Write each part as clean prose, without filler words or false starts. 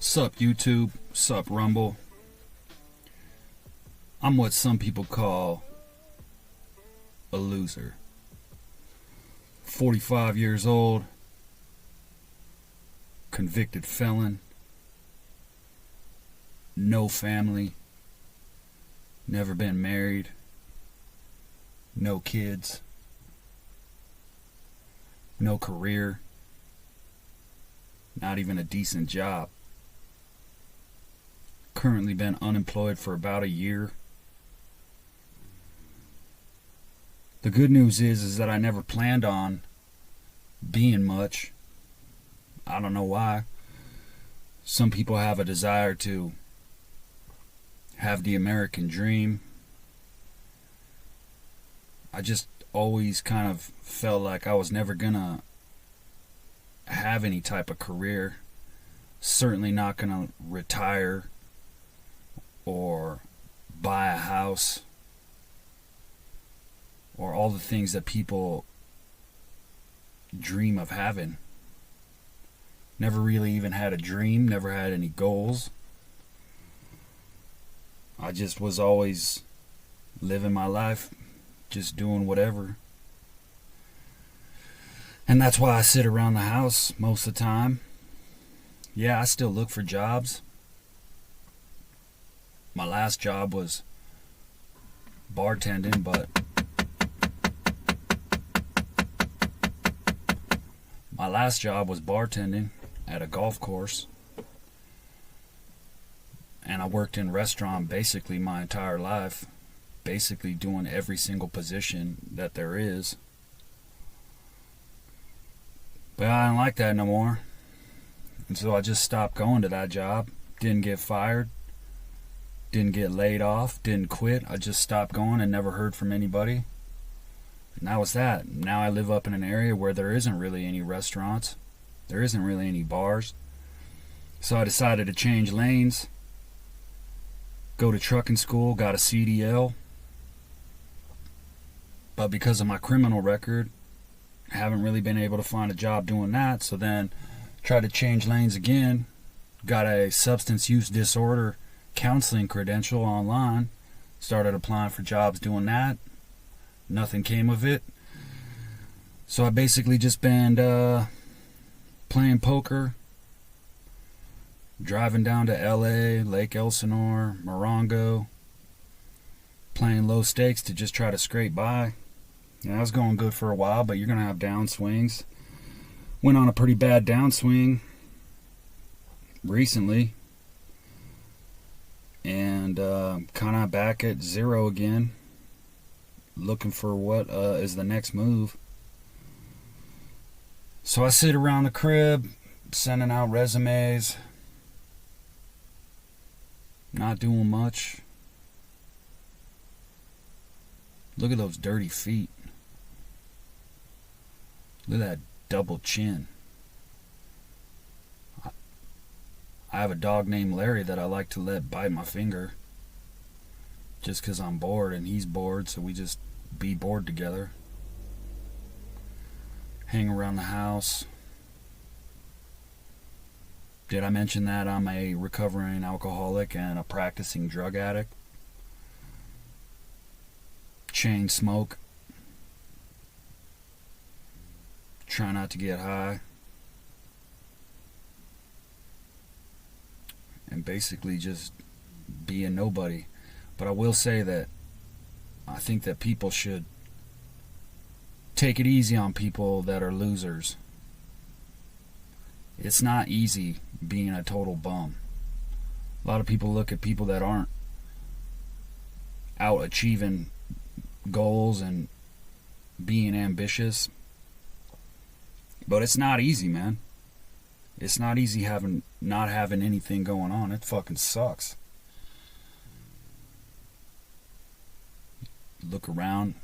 Sup YouTube, sup Rumble. I'm what some people call a loser. 45 years old, convicted felon, no family, never been married, no kids, no career, not even a decent job. Currently been unemployed for about a year. The good news is that I never planned on being much. I don't know why. Some people have a desire to have the American dream. I just always kind of felt like I was never gonna have any type of career. Certainly not gonna retire or buy a house or all the things that people dream of having. Never really even had a dream, never had any goals. I just was always living my life, just doing whatever. And that's why I sit around the house most of the time. Yeah, I still look for jobs. My last job was bartending, but at a golf course. And I worked in restaurant basically my entire life, basically doing every single position that there is. But I didn't like that no more. And so I just stopped going to that job. Didn't get fired. Didn't get laid off. Didn't quit. I just stopped going and never heard from anybody. And that was that. Now I live up in an area where there isn't really any restaurants. There isn't really any bars. So I decided to change lanes. Go to trucking school. Got a CDL. But because of my criminal record, I haven't really been able to find a job doing that. So then tried to change lanes again. Got a substance use disorder counseling credential online. Started applying for jobs doing that. Nothing came of it. So I basically just been playing poker, driving down to LA, Lake Elsinore, Morongo, playing low stakes to just try to scrape by. Yeah, I was going good for a while, but you're going to have downswings. Went on a pretty bad downswing recently. And kind of back at zero again. Looking for what is the next move. So I sit around the crib, sending out resumes. Not doing much. Look at those dirty feet. Look at that double chin. I have a dog named Larry that I like to let bite my finger. Just because I'm bored and he's bored, so we just be bored together. Hang around the house. Did I mention that I'm a recovering alcoholic and a practicing drug addict? Chain smoke. Try not to get high. And basically just be a nobody. But I will say that I think that people should take it easy on people that are losers. It's not easy being a total bum. A lot of people look at people that aren't out achieving goals and being ambitious. But it's not easy, man. It's not easy not having anything going on. It fucking sucks. Look around.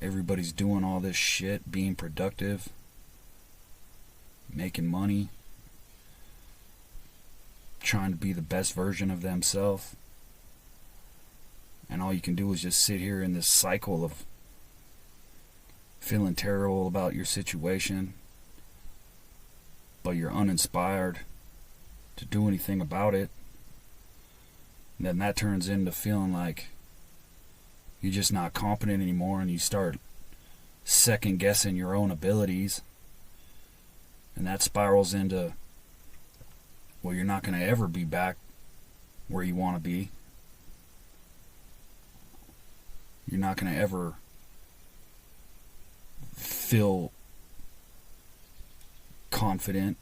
Everybody's doing all this shit, being productive, making money, trying to be the best version of themselves. And all you can do is just sit here in this cycle of feeling terrible about your situation, but you're uninspired to do anything about it. And then that turns into feeling like you're just not competent anymore, and you start second guessing your own abilities. And that spirals into, well, you're not going to ever be back where you want to be. You're not going to ever feel confident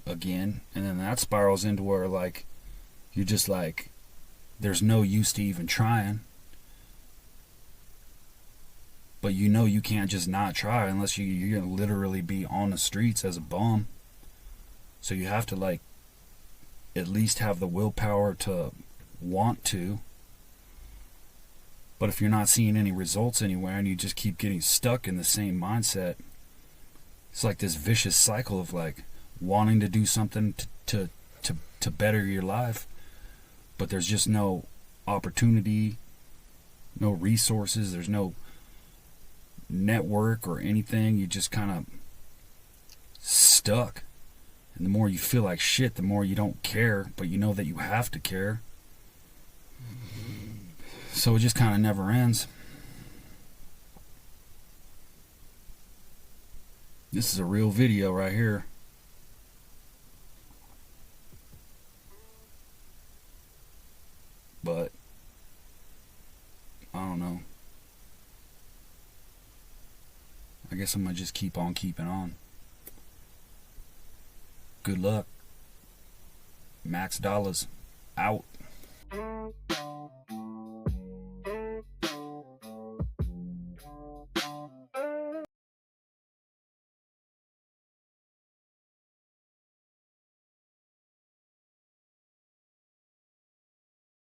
again. And then that spirals into where, like, you're just like, there's no use to even trying. But you know you can't just not try unless you're going to literally be on the streets as a bum. So you have to, like, at least have the willpower to want to. But if you're not seeing any results anywhere and you just keep getting stuck in the same mindset, it's like this vicious cycle of, like, wanting to do something to better your life, but there's just no opportunity, no resources, there's no network or anything. You just kind of stuck. And the more you feel like shit, the more you don't care, but you know that you have to care. So it just kind of never ends. This is a real video right here. But I don't know. I guess I'm gonna just keep on keeping on. Good luck. Max Dolluz out.